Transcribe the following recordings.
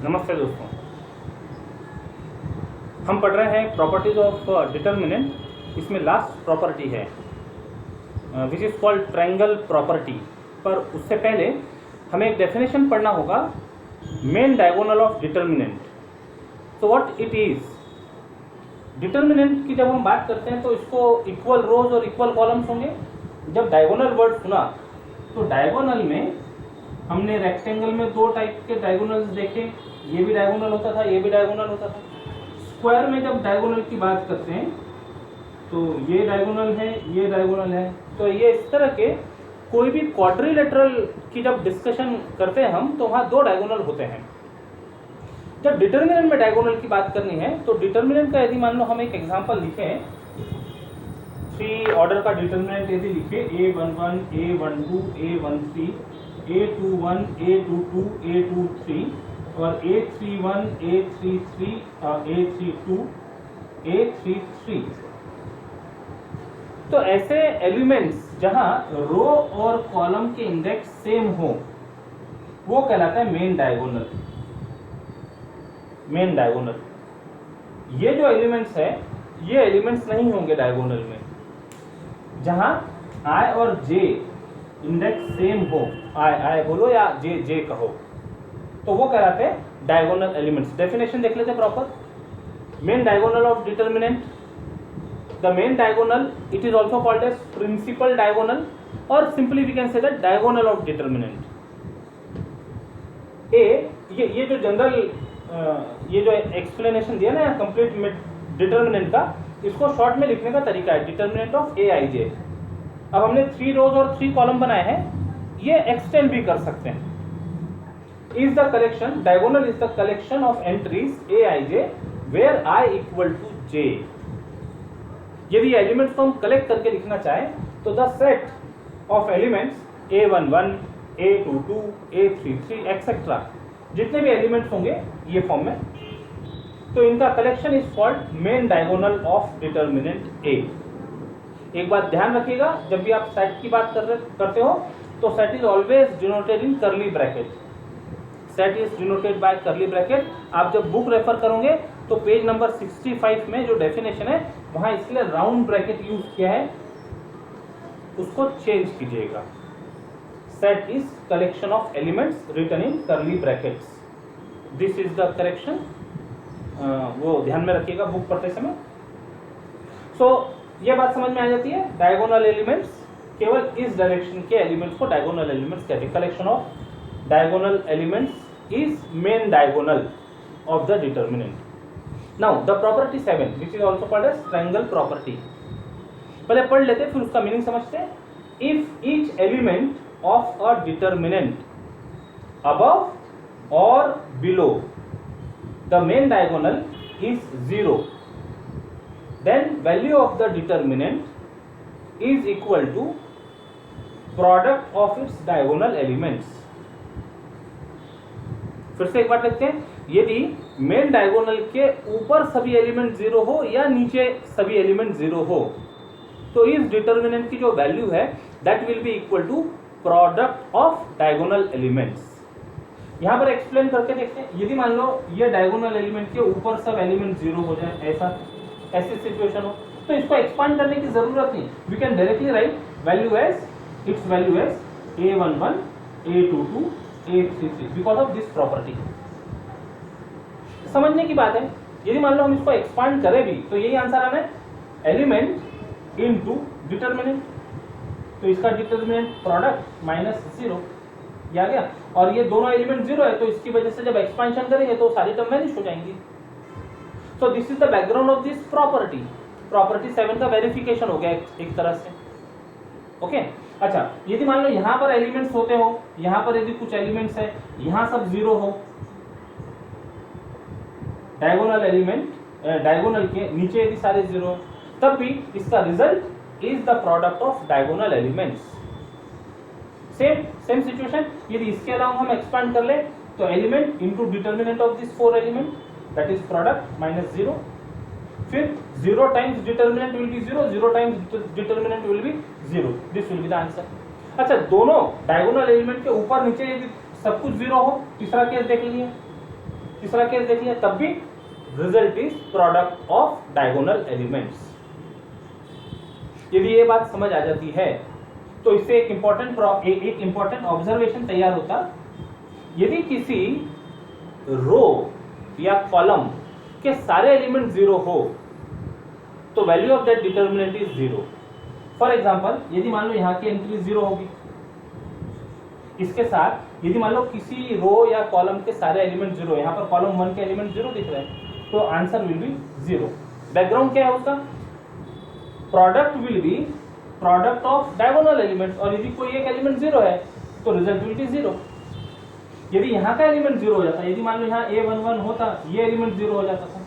नमस्ते दोस्तों, हम पढ़ रहे हैं प्रॉपर्टीज ऑफ डिटर्मिनेंट। इसमें लास्ट प्रॉपर्टी है which is called triangle property. पर उससे पहले हमें एक डेफिनेशन पढ़ना होगा, मेन डायगोनल ऑफ डिटर्मिनेंट। तो व्हाट इट इज़। डिटर्मिनेंट की जब हम बात करते हैं तो इसको इक्वल रोज और इक्वल कॉलम्स होंगे। जब डायगोनल वर्ड सुना तो डायगोनल में हमने रेक्टेंगल में दो टाइप के डायगोनल्स देखे, ये भी डायगोनल होता था, ये भी डायगोनल होता था। स्क्वायर में जब डायगोनल की बात करते हैं तो ये डायगोनल है, ये डायगोनल है। तो ये इस तरह के कोई भी क्वाड्रिलेटरल की जब डिस्कशन करते हैं हम तो वहाँ दो डायगोनल होते हैं। जब डिटर्मिनेंट में डायगोनल की बात करनी है तो डिटर्मिनेंट का यदि मान लो हम एक एग्जांपल लिखें, 3 ऑर्डर का डिटर्मिनेंट यदि लिखे A11, A12, A13, A21, A22, A23 और A31, A33, A32, A33। तो ऐसे एलिमेंट्स जहां रो और कॉलम के इंडेक्स सेम हो वो कहलाता है मेन डायगोनल। मेन डायगोनल ये जो एलिमेंट्स है ये एलिमेंट्स नहीं होंगे डायगोनल में जहां आई और जे इंडेक्स सेम हो, आई बोलो या जे कहो, तो वो कहलाते हैं डायगोनल एलिमेंट्स। डेफिनेशन देख लेते proper. Main diagonal of determinant, the main diagonal it is also called as principal diagonal और simply we can say that diagonal of determinant. ये जो जनरल ये जो एक्सप्लेनेशन दिया ना कंप्लीट डिटर्मिनेंट का, इसको शॉर्ट में लिखने का तरीका है डिटर्मिनेंट ऑफ ए आई जे। अब हमने 3 रोज और 3 कॉलम बनाए हैं, ये एक्सटेंड भी कर सकते हैं। Is the collection, diagonal is the collection of entries A I J where I equal to J. यदि एलिमेंट्स को हम कलेक्ट करके लिखना चाहें तो the set of elements A11, A22, A33 etcetera, जितने भी एलिमेंट्स होंगे ये फॉर्म में, तो इनका collection is called main diagonal of determinant A. एक बात ध्यान रखिएगा, जब भी आप सेट की बात करते हो तो set is always denoted in curly bracket. Set is denoted by curly bracket. आप जब बुक रेफर करोगे तो पेज नंबर 65 में जो डेफिनेशन है वहां इसलिए राउंड ब्रैकेट यूज किया है, उसको चेंज कीजिएगा। Set is collection of elements written in curly brackets. This is the correction, वो ध्यान में रखिएगा बुक पढ़ते समय। सो ये बात समझ में आ जाती है, डायगोनल एलिमेंट्स केवल इस डायरेक्शन के एलिमेंट्स को डायगोनल एलिमेंट्स कहते हैं। Collection of diagonal elements is main diagonal of the determinant. Now the property 7 which is also called as triangle property. पहले पढ़ लेते फिर उसका मीनिंग समझते हैं। If each element of a determinant above और below the main diagonal is 0, then value of the determinant is equal to product of its diagonal elements। फिर से एक बार देखते हैं, यदि मेन डायगोनल के ऊपर सभी एलिमेंट 0 हो या नीचे सभी एलिमेंट 0 हो तो इस डिटर्मिनेंट की जो वैल्यू है that will be equal to product of diagonal elements. यहां पर एक्सप्लेन करके देखते हैं, यदि मान लो ये डायगोनल एलिमेंट के ऊपर सब एलिमेंट 0 हो जाए, ऐसी सिचुएशन हो तो इसको एक्सपांड करने की जरूरत नहीं। We can directly write value as its value as A11, A22, A33 because of this property. समझने की बात है, यदि मान लो हम इसको एक्सपांड करें भी तो यही आंसर आना है, एलिमेंट इनटू डिटर्मिनेंट। तो इसका डिटर्मिनेंट प्रोडक्ट -0 ये आ गया, और ये दोनों एलिमेंट 0 है तो इसकी वजह से जब एक्सपांशन करेंगे तो सारी टर्म वैनिश हो जाएंगी। So this is the background of this property। Property 7 का वेरिफिकेशन हो गया एक तरह से। ओके अच्छा, यदि मान लो यहाँ पर एलिमेंट्स होते हो, यहाँ पर यदि कुछ एलिमेंट्स है, यहाँ सब 0 हो, डायगोनल एलिमेंट डायगोनल के नीचे यदि सारे 0 तब भी इसका result is the product of diagonal elements. Same situation, यदि इसके अलावा हम एक्सपांड कर ले तो element into determinant of this 4 element that is product -0, फिर 0 times determinant will be 0, 0 times determinant will be 0, this will be the answer। अच्छा, दोनों डायगोनल एलिमेंट के ऊपर नीचे यदि सब कुछ 0 हो, तीसरा केस देख लीजिए, तीसरा केस देखिए, तब भी result is product of diagonal elements. यदि ये बात समझ आ जाती है तो इससे एक इंपॉर्टेंट ऑब्जर्वेशन तैयार होता। यदि किसी रो या कॉलम के सारे एलिमेंट जीरो हो तो value of that determinant is zero. For example, यदि मान लो यहाँ की एंट्री जीरो होगी, इसके साथ यदि मान लो किसी रो या कॉलम के सारे एलिमेंट जीरो, यहाँ पर कॉलम 1 के एलिमेंट जीरो दिख रहे हैं, तो answer will be zero. Background क्या है उसका? Product will be product of diagonal elements, और यदि कोई एक एलिमेंट जीरो है तो रिजल्ट विल बी जीरो। यदि यहाँ का एलिमेंट जीरो हो जाता, यदि मान लो यहाँ A11 होता, ये एलिमेंट जीरो हो जाता था,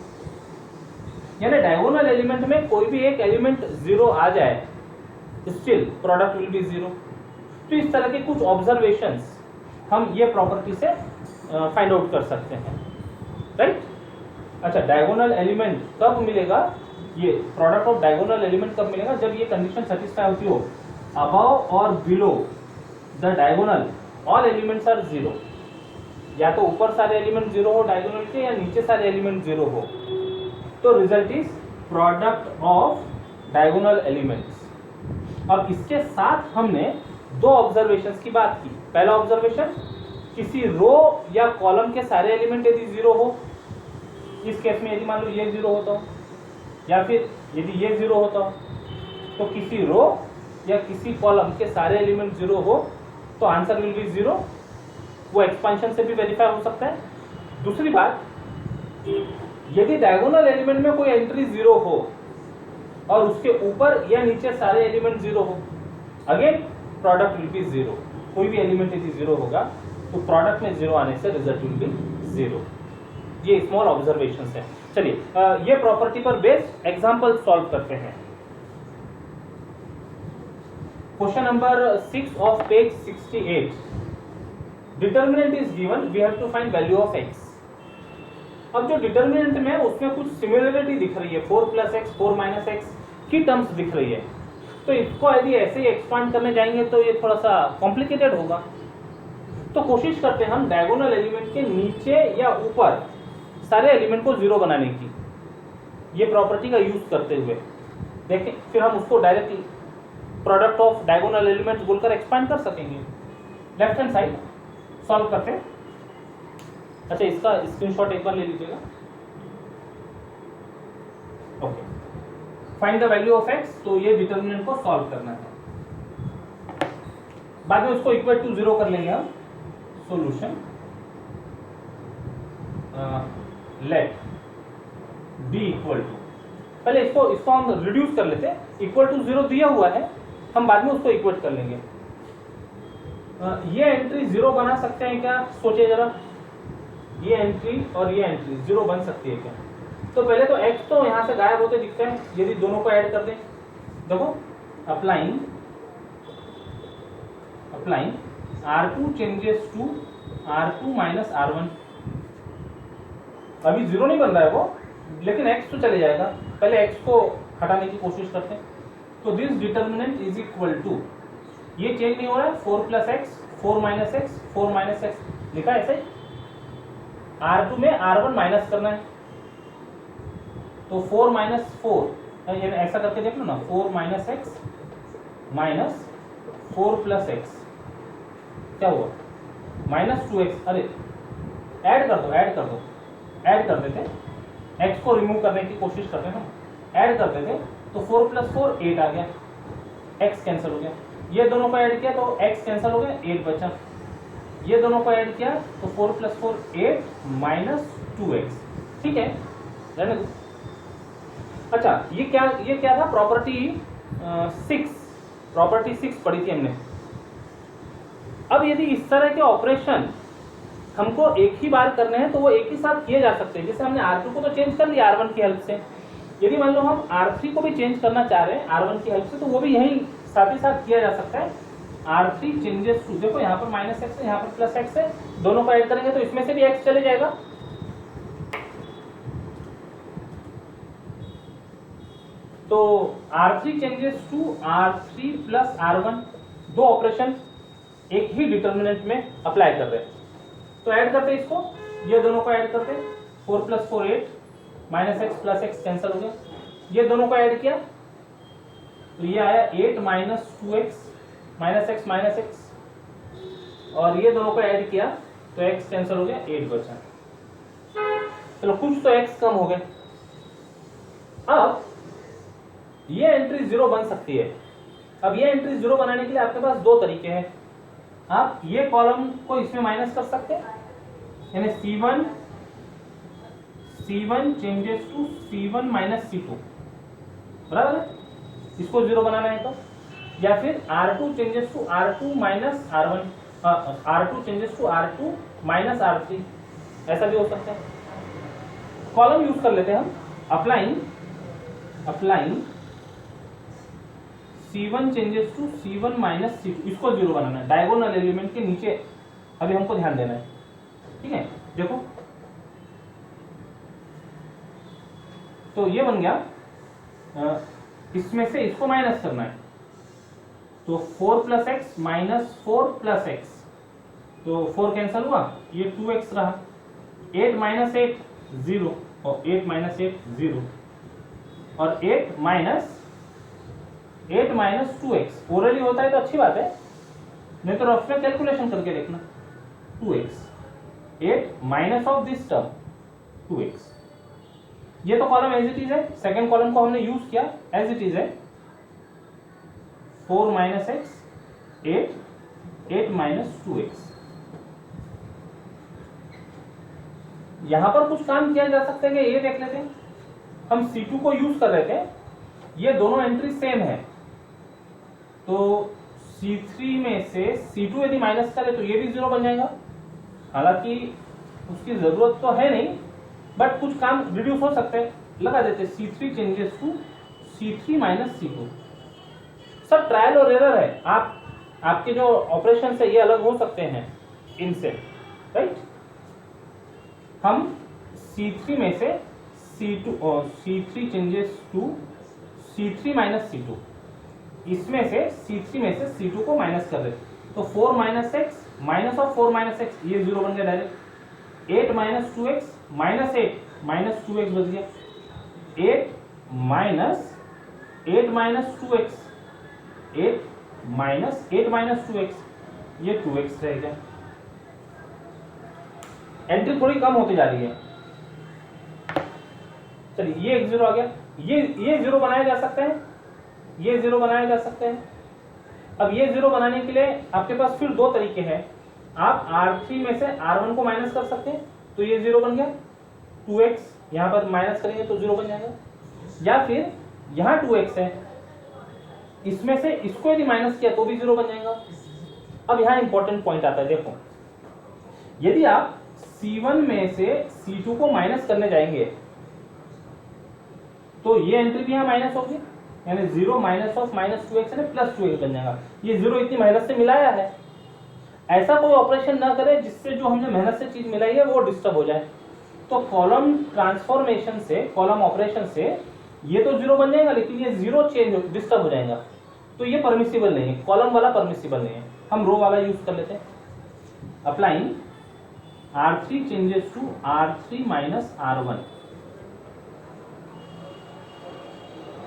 यानी डायगोनल एलिमेंट में कोई भी एक एलिमेंट जीरो आ जाए, still product will be zero. तो इस तरह के कुछ ऑब्जर्वेशंस हम ये प्रॉपर्टी से फाइंड आउट कर सकते हैं, राइट। अच्छा, डायगोनल एलिमेंट कब मिलेगा? ये प्रोडक्ट ऑफ डायगोनल एलिमेंट कब मिलेगा? जब ये कंडीशन सेटिस्फाई होती हो, अबव और below the diagonal all elements are zero. या तो ऊपर सारे एलिमेंट जीरो हो डायगोनल के, या नीचे सारे एलिमेंट जीरो हो, तो result is product of diagonal elements. अब इसके साथ हमने दो ऑब्जर्वेशंस की बात की। पहला ऑब्जर्वेशन, किसी रो या कॉलम के सारे एलिमेंट यदि जीरो हो, इस केस में यदि मान लो ये जीरो होता हो, या फिर यदि ये जीरो होता हो, तो किसी रो या किसी कॉलम के सारे एलिमेंट जीरो हो तो आंसर विल बी जीरो। वो एक्सपेंशन से भी वेरीफाई हो सकता है। दूसरी बात, यदि डायगोनल एलिमेंट में कोई एंट्री जीरो हो और उसके ऊपर या नीचे सारे एलिमेंट जीरो हो, again product will be zero. कोई भी एलिमेंट यदि जीरो होगा तो प्रोडक्ट में जीरो आने से रिजल्ट विल बी जीरो। ये स्मॉल ऑब्जर्वेशंस है। चलिए ये प्रॉपर्टी पर बेस्ड एग्जांपल सॉल्व करते हैं। Question number 6 of page 68, determinant is given, we have to find value of x। अब जो डिटर्मिनेंट में उसमें कुछ सिमिलरिटी दिख रही है, 4 + x 4 - x की टर्म्स दिख रही है, तो इसको यदि ऐसे ही एक्सपांड करने जाएंगे तो ये थोड़ा सा कॉम्प्लिकेटेड होगा। तो कोशिश करते हैं हम डायगोनल एलिमेंट के नीचे या ऊपर सारे एलिमेंट को जीरो बनाने की, ये प्रॉपर्टी का यूज करते हुए देखें, फिर हम उसको directly product of diagonal element बोलकर एक्सपांड कर सकेंगे। लेफ्ट हैंड साइड सॉल्व करते हैं। अच्छा, इसका स्क्रीनशॉट एक बार ले लीजिएगा। Okay, find the value of x, तो ये डिटर्मिनेंट को सॉल्व करना है। बाद में उसको इक्वल टू जीरो कर लेंगे हम। Solution, let b equal to, पहले इसको हम रिड्यूस कर लेते हैं। इक्वल टू जीरो दिया हुआ है, हम बाद में उसको इक्वेट कर लेंगे। ये एंट्री जीरो बना सकते हैं क्या? सोचिए जरा, ये एंट्री और ये एंट्री जीरो बन सकती है क्या? तो पहले तो x तो यहाँ से गायब होते दिखते हैं, यदि दोनों को ऐड कर दें, देखो applying R2 changes to R2 - R1। अभी जीरो नहीं बन रहा है वो, लेकिन x तो चले जाएगा। पहले x को हटाने की कोशिश करते हैं। तो this determinant is equal to, ये चेंज नहीं हो रहा है, 4 + x 4 - x 4 - x लिखा है ऐसे ही। R2 में R1 माइनस करना है, तो 4 - 4 ऐसा करके देख लो ना, 4 - x माइनस 4 + x क्या हुआ? -2x। अरे ऐड कर देते, x को रिमूव करने की कोशिश करते हैं हम, ऐड कर देते, तो 4 + 4 8 आ गया, x कैंसिल हो गया। ये दोनों को ऐड किया तो x कैंसिल हो गया, 8 बचा। ये दोनों को ऐड किया तो 4 + 4 8 - 2x, ठीक है, रहने दो। अच्छा, ये क्या था? प्रॉपर्टी 6 पढ़ी थी हमने। अब यदि इस तरह के ऑपरेशन हमको एक ही बार करने हैं तो वो एक ही साथ किए जा सकते हैं। जैसे हमने R2 को तो चेंज कर लिया R1 की हेल्प से, यदि मान लो हम R3 को भी चेंज करना चाह रहे हैं R1 की हेल्प से, तो वो भी यही साथ ही साथ किया जा सकता है। R3 चेंजेस टू, देखो यहाँ पर -x है, यहाँ पर +x है, दोनों को ऐड करेंगे तो इसमें से भी x चले जाएगा। तो R3 changes to R3 + R1, दो ऑपरेशन एक ही डिटर्मिनेंट में अप्लाई कर रहे हैं। तो ऐड करते हैं इसको, ये दोनों को ऐड करते, 4 + 4 8, minus x plus x cancel हो गया। ये दोनों को ऐड किया तो ये आया 8 - 2x माइनस एक्स, और ये दोनों को ऐड किया तो x कैंसिल हो गया, 8 बचा। चलो कुछ तो x कम हो गए। अब ये एंट्री 0 बन सकती है। अब ये एंट्री 0 बनाने के लिए आपके पास दो तरीके हैं। आप ये कॉलम को इसमें माइनस कर सकते हैं, यानी C1 changes to C1 - C2, बराबर है। इसको 0 बनाना है तो, या फिर R2 changes to R2 - R1, R2 changes to R2 - R3, ऐसा भी हो सकता है। कॉलम यूज कर लेते हैं हम, applying C1 changes to C1 - C2, इसको 0 बनाना है। डायगोनल एलिमेंट के नीचे अभी हमको ध्यान देना है, ठीक है। देखो तो ये बन गया, इसमें से इसको माइनस करना है, तो 4 + x - 4 + x, तो 4 कैंसिल हुआ, ये 2x रहा। 8 - 8 0, और 8 - 8 0, और 8 - 2x। ओरली होता है तो अच्छी बात है, नहीं तो रफ में कैलकुलेशन करके देखना। 2x, 8 minus of this term 2x। ये तो कॉलम एज इट इज है, सेकंड कॉलम को हमने यूज किया एज इट इज है। 4 - x 8 - 2x। यहां पर कुछ काम किया जा सकता है कि ये देख लेते हैं, हम C2 को यूज कर रहे थे, ये दोनों एंट्री सेम है, तो C3 में से C2 यदि माइनस करे तो ये भी 0 बन जाएगा। हालांकि उसकी जरूरत तो है नहीं, बट कुछ काम रिड्यूस हो सकते हैं, लगा देते C3 changes to C3 - C2। सब ट्रायल और एरर है, आपके जो ऑपरेशन है ये अलग हो सकते हैं इनसे, राइट। हम C3 में से C2 और C3 changes to C3 - C2, इसमें से C3 में से C2 को माइनस कर देते, तो 4 - x माइनस ऑफ 4 - x, ये 0 बन गया डायरेक्ट। 8 - 2x -8 - 2x बच गया। 8 - 2x, 8 - 2x, ये 2x रह गया। एंट्री थोड़ी कम होती जा रही है। चलिए ये एक 0 आ गया, ये 0 बनाया जा सकता है, ये 0 बनाया जा सकता है। अब ये 0 बनाने के लिए आपके पास फिर दो तरीके हैं। आप R3 में से R1 को माइनस कर सकते हैं, तो ये 0 बन गया। 2x यहां पर माइनस करेंगे तो 0 बन जाएगा, या फिर यहां 2x है, इसमें से इसको यदि माइनस किया तो भी 0 बन जाएगा। अब यहां इंपॉर्टेंट पॉइंट आता है, देखो यदि आप C1 में से C2 को माइनस करने जाएंगे तो ये एंट्री भी यहां माइनस होगी, यानी 0 माइनस ऑफ -2x यानी +2x बन जाएगा। ये 0 इतनी मेहनत से मिलाया है, ऐसा कोई ऑपरेशन ना करे जिससे जो हमने मेहनत से चीज मिलाई है वो डिस्टर्ब हो जाए। तो कॉलम ट्रांसफॉर्मेशन से, कॉलम ऑपरेशन से ये तो 0 बन जाएगा, लेकिन ये 0 चेंज डिस्टर्ब हो जाएगा, तो ये परमिसिबल नहीं है, कॉलम वाला परमिसिबल नहीं है। हम रो वाला यूज कर लेते हैं। Applying R3 changes to R3 - R1,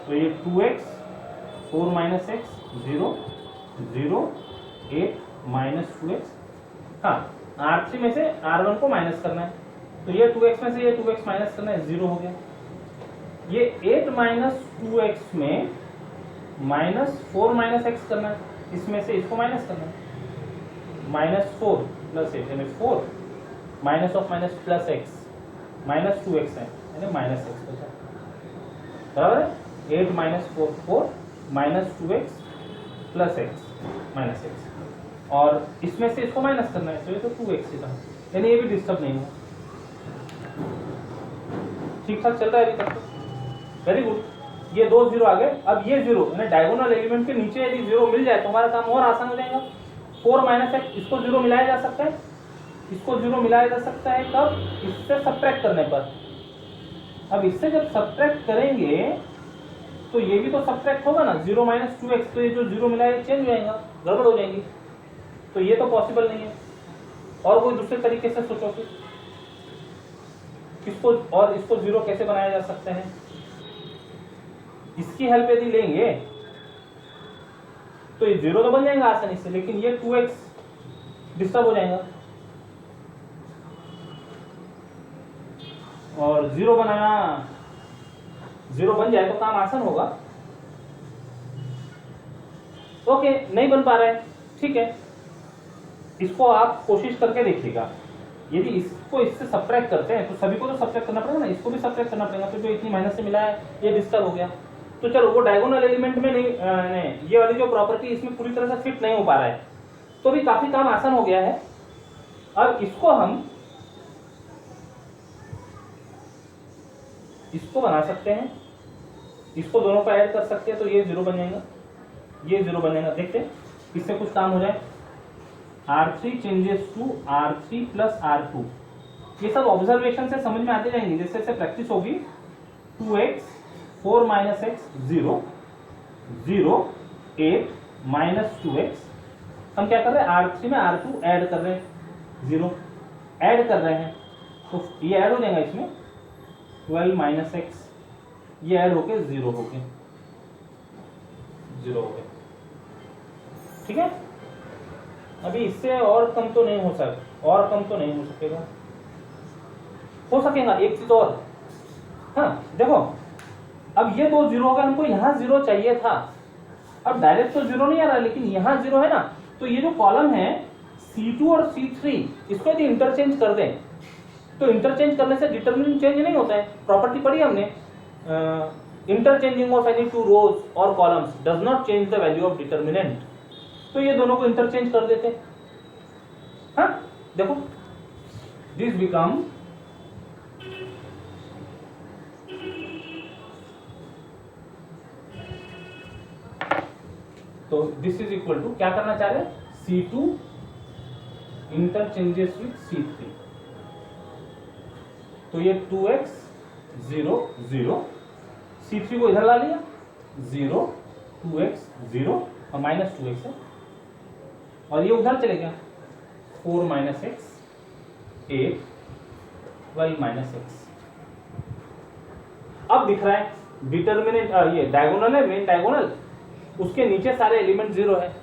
तो ये 2x 4 - x 0 0 8 - 2x। हाँ, R3 में से R1 को माइनस करना है, तो ये 2x में से ये 2x माइनस करना है, 0 हो गया। ये 8 - 2x में -4 - x करना है, इसमें से इसको माइनस करना है, -4 + 8 यानी 4 minus of minus plus x, -2x है यानी -x बचा, बराबर है। 8 - 4 4 -2x + x -x, और इसमें से इसको माइनस करना है, तो ये तो 2x ही था, यानी ये भी डिस्टर्ब नहीं हुआ, ठीक ठाक चल रहा है अभी तक, वेरी गुड। ये 2 0 आ गए। अब ये 0 यानी डायगोनल एलिमेंट के नीचे यदि 0 मिल जाए तो हमारा काम और आसान हो जाएगा। 4 - x, इसको 0 मिलाया जा सकता है, इसको 0 मिलाया जा सकता है कब? इससे सब्ट्रैक्ट करने पर। अब इससे जब सब्ट्रैक्ट करेंगे तो ये भी तो सब्ट्रैक्ट होगा ना, 0 - 2x, तो ये जो 0 मिला है चेंज हो जाएगा, गड़बड़ हो जाएंगी, तो ये तो पॉसिबल नहीं है। और कोई दूसरे तरीके से सोचो कि इसको और इसको जीरो कैसे बनाया जा सकते हैं, इसकी हेल्प यदि लेंगे तो ये जीरो तो बन जाएगा आसानी से, लेकिन ये 2x डिस्टर्ब हो जाएगा और जीरो बनाना, जीरो बन जाए तो काम आसान होगा। ओके, नहीं बन पा रहा है, ठीक है, इसको आप कोशिश करके देखिएगा। यदि इसको इससे सब्ट्रैक्ट करते हैं तो सभी को तो सब्ट्रैक्ट करना पड़ेगा ना, इसको भी सब्ट्रैक्ट करना पड़ेगा, तो जो इतनी माइनस से मिला है ये डिस्टर्ब हो गया। तो चलो वो डायगोनल एलिमेंट में नहीं, ये वाली जो प्रॉपर्टी इसमें पूरी तरह से फिट नहीं हो पा रहा है, तो भी काफी काम आसान हो गया है। अब इसको हम इसको बना सकते हैं, इसको दोनों को ऐड कर सकते हैं, तो ये जीरो बन जाएगा, ये जीरो बन जाएगा। देखते हैं इससे कुछ काम हो जाए। R3 changes to R3 plus R2, ये सब ऑब्जर्वेशन से समझ में आते जाएंगे जैसे जैसे प्रैक्टिस होगी। 2x 4 minus x 0 0 8 minus 2x, हम क्या कर रहे हैं R3 में R2 ऐड कर रहे हैं, 0 ऐड कर रहे हैं, तो ये ऐड हो जाएगा इसमें 12 माइनस एक्स, ये ऐड होके 0 हो गए, 0 हो गए, ठीक है। अभी इससे और कम तो नहीं हो सकता, और कम तो नहीं हो सकेगा, हो सकेगा एक चीज और। हाँ देखो, अब ये दो जीरो होगा, हमको यहाँ जीरो चाहिए था, अब डायरेक्ट तो जीरो नहीं आ रहा है, लेकिन यहाँ जीरो है ना, तो ये जो कॉलम है C2 और C3, इसको यदि इंटरचेंज कर दें तो इंटरचेंज करने से डिटरमिनेंट चेंज नहीं होता है। प्रॉपर्टी पढ़ी हमने, interchanging of any two rows और columns does not change the value of determinant. तो ये दोनों को इंटरचेंज कर देते हैं। हाँ देखो, दिस बिकम तो दिस इज इक्वल टू, क्या करना चाह रहे हैं, C2 इंटरचेंजेस विथ C3, तो ये 2x 0 0, C3 को इधर ला लिया, 0 2x 0 और माइनस 2x है, और ये उधर चले गया, 4 माइनस एक्स 8 12 माइनस एक्स। अब दिख रहा है डिटर्मिनेंट, ये डायगोनल है, मेन डायगोनल, उसके नीचे सारे एलिमेंट 0 है,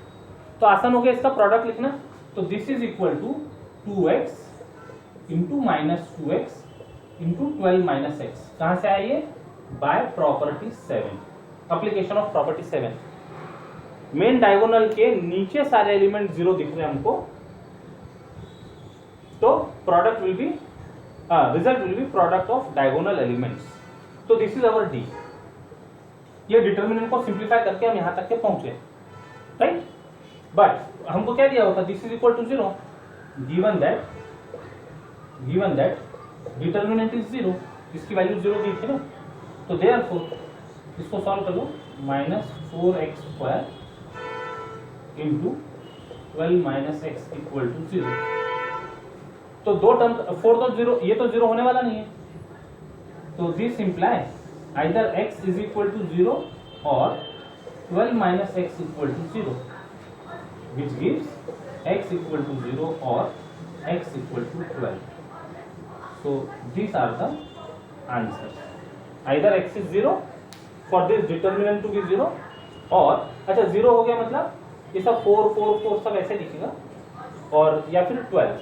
तो आसान हो गया इसका प्रोडक्ट लिखना। तो this is equal to 2x into minus 2x into 12 minus x. कहां से आइए, by property 7, application of property 7। Main diagonal के नीचे सारे एलिमेंट 0 दिख रहे हैं हमको, तो product will be, result will be product of diagonal elements. तो दिस इज अवर डी। ये डिटर्मिनेंट को सिंप्लीफाई करके हम यहां तक के पहुंचे, राइट। बट हमको क्या दिया होता, this is equal to 0, given that determinant is 0, इसकी वैल्यू 0 दी थी ना, तो देयरफॉर इसको सॉल्व कर लो, minus 4x square into 12 minus x equal to 0। तो दो टर्म, 4 तो 0, ये तो 0 होने वाला नहीं है, तो this imply either x is equal to 0 or 12 minus x equal to 0, which gives x equal to 0 or x equal to 12. So these are the answers. Either x is 0 for this determinant to be 0, और अच्छा 0 हो गया मतलब ये सब 4 4 4 सब ऐसे लिखेगा, और या फिर 12।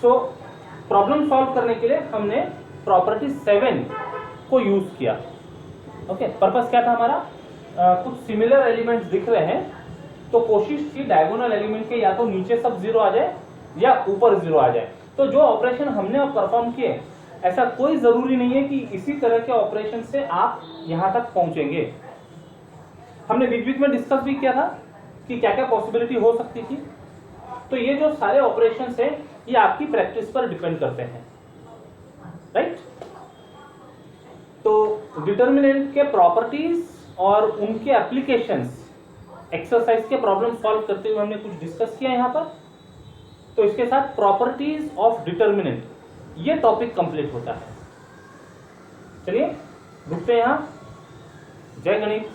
सो प्रॉब्लम सॉल्व करने के लिए हमने प्रॉपर्टी 7 को यूज किया। ओके, पर्पस क्या था हमारा, कुछ सिमिलर एलिमेंट्स दिख रहे हैं, तो कोशिश की डायगोनल एलिमेंट के या तो नीचे सब 0 आ जाए या ऊपर 0 आ जाए। तो जो ऑपरेशन हमने परफॉर्म किए, ऐसा कोई जरूरी नहीं है कि इसी तरह के ऑपरेशन से आप यहां तक पहुंचेंगे। हमने बीच बीच में डिस्कस भी किया था कि क्या क्या पॉसिबिलिटी हो सकती थी। तो ये जो सारे ऑपरेशन है, ये आपकी प्रैक्टिस पर डिपेंड करते हैं, राइट। तो डिटर्मिनेंट के प्रॉपर्टीज और उनके एप्लीकेशंस एक्सरसाइज के प्रॉब्लम सॉल्व करते हुए हमने कुछ डिस्कस किया यहां पर। तो इसके साथ प्रॉपर्टीज ऑफ डिटर्मिनेंट, ये टॉपिक कंप्लीट होता है। चलिए रुकते हैं यहां। जय गणित।